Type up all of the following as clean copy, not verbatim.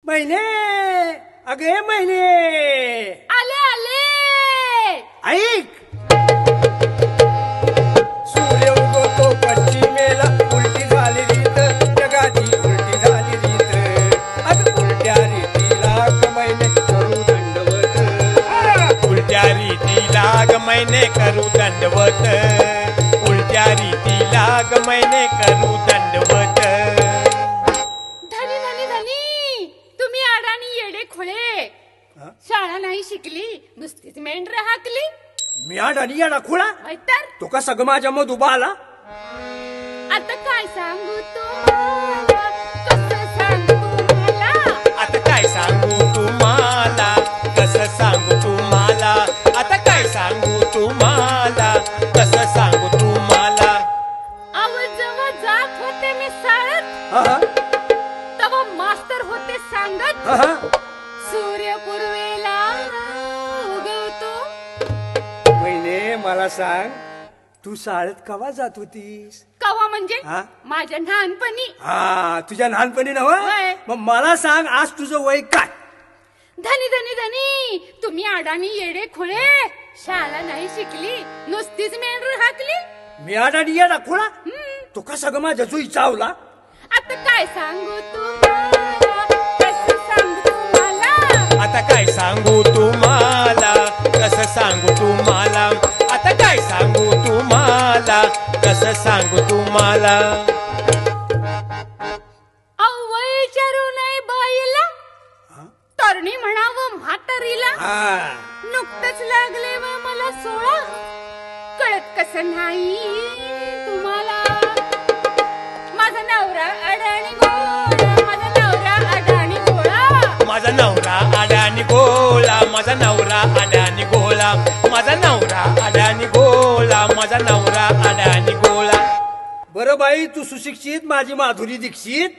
महिने अगे महिने आले आले. ऐक सूर्य उगवतो पश्चिमेला उलटी झाली रीत जगाची उलटी झाली रीत अग उलट्या रीतीला ग महिने करू दंडवत उलट्या रीतीला ग मैने करू दंडवत उलट्या रीतीला ग मैने करू दंडवत. धनी धनी धनी तुम्ही अडाणी येडे खोळे. शाळा नाही शिकली नुसतीच मेंढर हाकली. मी आणि येडा खुळा तर तो का सगळं माझ्या मध उभा आला. आता काय सांगू तुम्हाला कसं सांगू तुम्हाला. आता काय सांगू तुम्हाला कसं सांगू तुम्हाला आता काय सांगू तुम्हाला कसं सांगू तुम्हाला. आवाज जेव्हा जात होते मी शाळेत हा, हा, तेव्हा मास्तर होते सांगत हा, हा. सूर्य पूर्वेला उगवतो. महिने मला सांग तू शाळेत कवा जात होतीस. कवा म्हणजे हा? माझ्या लहानपणी. हा तुझ्या लहानपणी नव होय. मग मला सांग आज तुझं वय काय. धनी धनी धनी तुम्ही अडाणी येडे खोळे. शाळा नाही शिकली नुसतीच मेंढर हाकली. मी आणि येडा खुळा तो का सगळं माझ्या जुई चावला. आता काय सांगू तुम्हाला कसं सांगू तुम्हाला. आता काय सांगू तुम्हाला कसं सांगू तुम्हाला आता काय सांगू तुम्हाला कसं सांगू तुम्हाला. अव्वय विचारू नाही बाईला तरणी म्हणावं म्हातारीला. हा नुकतंच लागले व मला 16 कळत कसं नाही तुम्हाला. माझा नवरा अडाणी गोळा माझा नवरा अडाणी गोळा. माझा नवरा अडाणी गोला माझा नवरा अडाणी गोला माझा नवरा अडाणी गोला माझा नवरा अडाणी गोला. बरं बाई तू सुशिक्षित माझी माधुरी दीक्षित.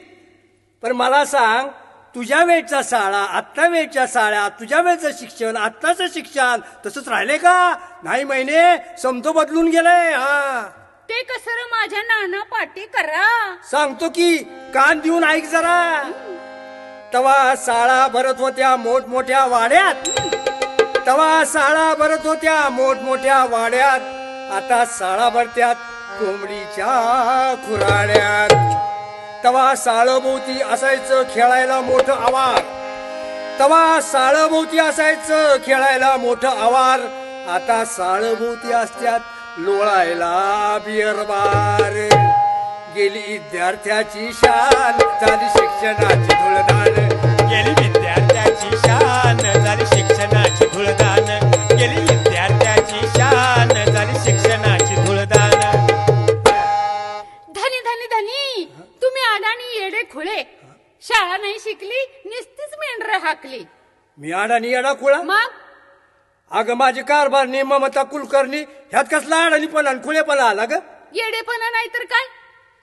पण मला सांग तुझ्या वेळच्या शाळा आत्ता वेळच्या शाळा तुझ्या वेळचं शिक्षण आत्ताचं शिक्षण तसंच राहिले का नाही. महिने समतो बदलून गेलंय. हा ते कसं माझ्या नाना पाटी करा. सांगतो की कान देऊन ऐक जरा. तवा शाळा भरत होत्या मोठमोठ्या वाड्यात तवा शाळा भरत होत्या मोठमोठ्या वाड्यात. आता शाळा भरत्यात कोंबडीच्या खुराड्यात. तवा साळभोवती असायचं खेळायला मोठं आवार तवा साळभोवती असायचं खेळायला मोठं आवार. आता साळभोवती असत्यात लोळायला बिअर बार. गेली विद्यार्थ्याची शान झाली शिक्षणाची धुळदाण. गेली विद्यार्थ्याची शान झाली शिक्षणाची धुळदाण गेली विद्यार्थ्याची शान झाली शिक्षणाची धुळदाण. धनी धनी धनी तुम्ही अडाणी येडे खोळे. शाळा नाही शिकली नुसतीच मेंढर हाकली. मी आणि येडा खुळा. मग अगं माझी कारभारणी ममता कुलकर्णी ह्यात कसला अडाणीपणा आणि खुळेपणा आला ग. येडेपणा नाही तर काय.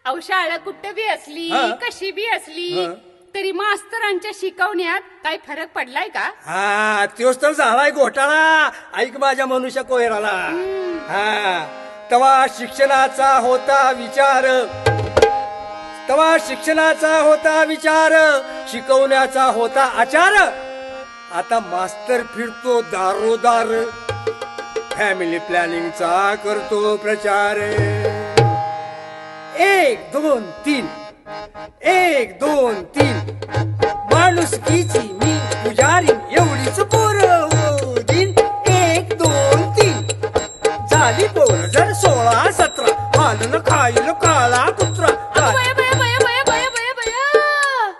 अहो शाळा कुठं बी असली हा. कशी बी असली हा. तरी मास्तरांच्या शिकवण्यात काही फरक पडलाय का. हा तोच तर झालाय घोटाळा. ऐक माझ्या मनुष्य कोयराला. हा तवा शिक्षणाचा होता विचार तवा शिक्षणाचा होता विचार शिकवण्याचा होता आचार. आता मास्तर फिरतो दारोदार फॅमिली प्लॅनिंगचा करतो प्रचार. 1 2 3 1 2 3 माणुसकीची मी पुजारी एवढीच पोर दिन. 1 2 3 झाली पोर जर 16 17 मानन खाईल काळा कुत्रा. बया, बया, बया, बया, बया, बया, बया.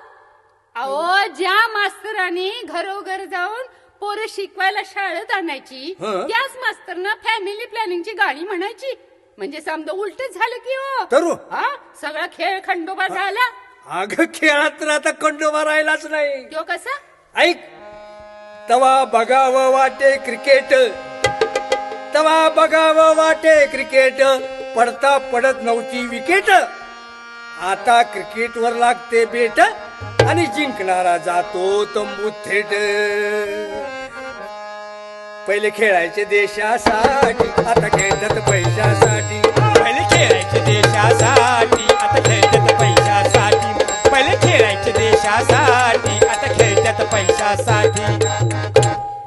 अहो ज्या मास्तरांनी घरोघर जाऊन पोरं शिकवायला शाळेत आणायची हं. त्याच मास्तरना फॅमिली प्लॅनिंगची गाणी म्हणायची. म्हणजे समजा उलटच झालं की हो. तरू हा सगळा खेळ खंडोबा झाला. अग खेळात तर आता खंडोबा राहिलाच नाही. तो कसा. ऐक तवा बघावं वाटे क्रिकेट तवा बघावं वाटे क्रिकेट पडता पडत नव्हती विकेट. आता क्रिकेटवर लागते बेट आणि जिंकणारा जातो तंबूत थेट. पहिले खेळायचे देशासाठी आता खेळतात पैशासाठी. पहिले खेळायचे देशासाठी आता खेळतात पैशासाठी. पहिले खेळायचे देशासाठी आता खेळतात पैशासाठी.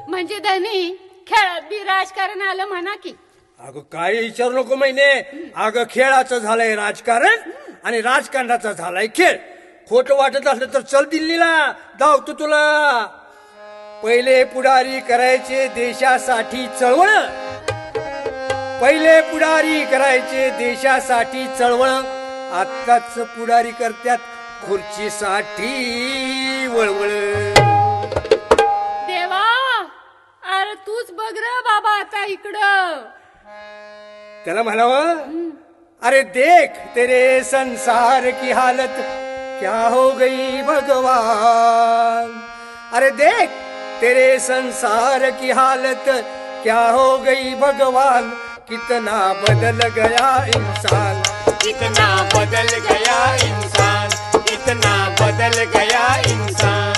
म्हणजे धनी खेळात बी राजकारण आलं म्हणा की. अगं काय विचारू नको महिने. अगं खेळाचं झालंय राजकारण आणि राजकारणाचा झालाय खेळ. खोटं वाटत असलं तर चल दिल्लीला, धावतो तुला. पहिले पुढारी करायचे देशासाठी चळवळ, पहिले पुढारी करायचे देशासाठी चळवळ. आत्ताच पुढारी करत्यात खुर्चीसाठी वळवळ. देवा, अरे तूच बघ र बाबा आता इकडं. त्याला म्हणावं, अरे देख तेरे संसार की हालत क्या हो गई भगवान. अरे देख तेरे संसार की हालत क्या हो गई भगवान. कितना बदल गया इंसान, कितना बदल गया इंसान, कितना बदल गया इंसान.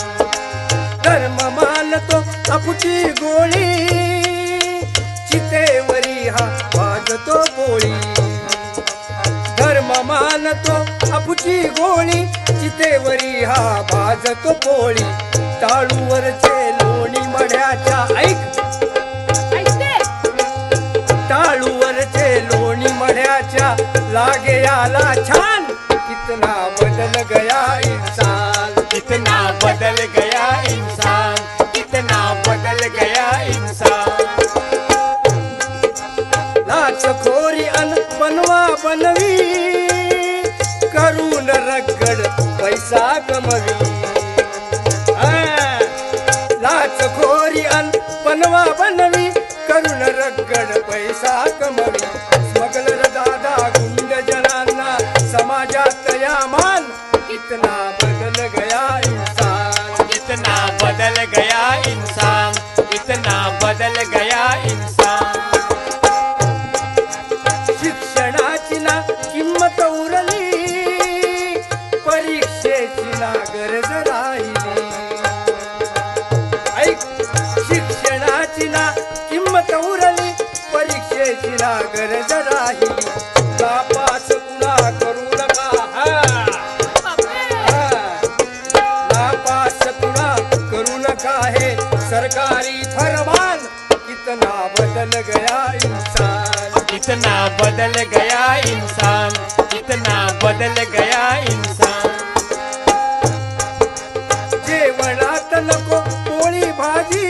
धर्म मानतो अफुटी गोळी, चितेवरी हा वाजतो पोळी. धर्म मानतो अफुटी गोळी, चितेवरी हा भाजतो पोळी. टाळूवरचे लोणी मढ्याच्या ऐक, ऐकते. टाळूवरचे लोणी मढ्याच्या लागे आला छान. कितना बदल गया इंसान, कितना बदल गया इंसान, कितना बदल गया इंसान. लाचखोरी अन बनवा बनवी, करून रगड पैसा कमवी. लाचखोरी अन बनवा बनवी, करून रगड पैसा कमवी. स्मगलर दादा गुंड जनांना समाजात या मान. कितना बदल गया इंसान, कितना बदल गया इंसान, कितना बदल गया इंसान. शिक्षणाची ना किंमत उरली, परीक्षेची ना गरज राहिली. ऐक, शिक्षणाची ना किंमत उरली, परीक्षेची ना गरज राहिली. नापास पुन्हा करू नका, नापास पुन्हा करू नका हे सरकारी फरमान. कितना बदल गया इंसान, कितना बदल गया इंसान, कितना बदल गया इंसान. जेवणात नको पोळी भाजी,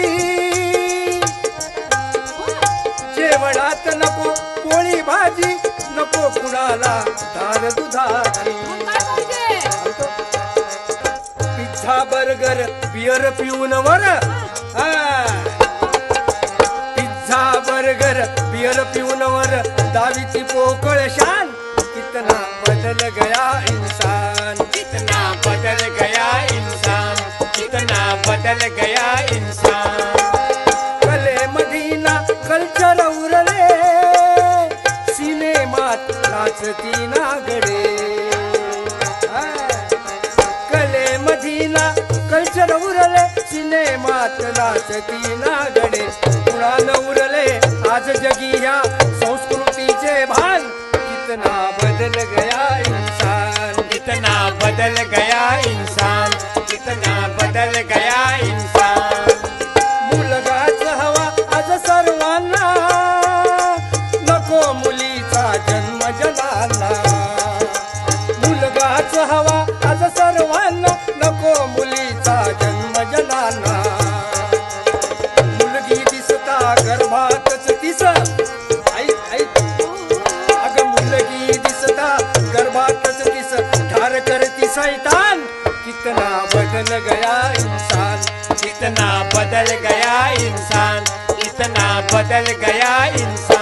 जेवणात नको पोळी भाजी, नको कुणाला धार दुधाची. मग काय पाहिजे? पिझ्झा बर्गर बियर पिऊन वर, पिझ्झा बर्गर बियर पिऊन वर दावीची पोकळ शान. कितना बदल गया इंसान, कितना बदल गया इंसान, कितना बदल गया इंसान. कले मधीना कल्चर उरले, सिनेमात नाचती नागडे. कले मधीना कल्चर उरले, सिनेमात नाचती नागडे. पुन्हा न उरले आज जगी ह्या संस्कृतीचे भान. कितना बदल गया इंसान, कितना बदल गया इंसान, कितना बदल गया इंसान. मुलगाच हवा आज सर्वांना, नको मुलीचा जन्म जनांना. मुलगाच हवा आज सर्वांना, नको मुलीचा जन्म जनांना. मुलगी दिसता गर्भातच तिस, ऐक ऐक, अगं मुलगी दिसता गर्भातच तिस ठार करती सैतान. कितना बदल गया इंसान, कितना बदल गया इंसान, कितना बदल गया इंसान.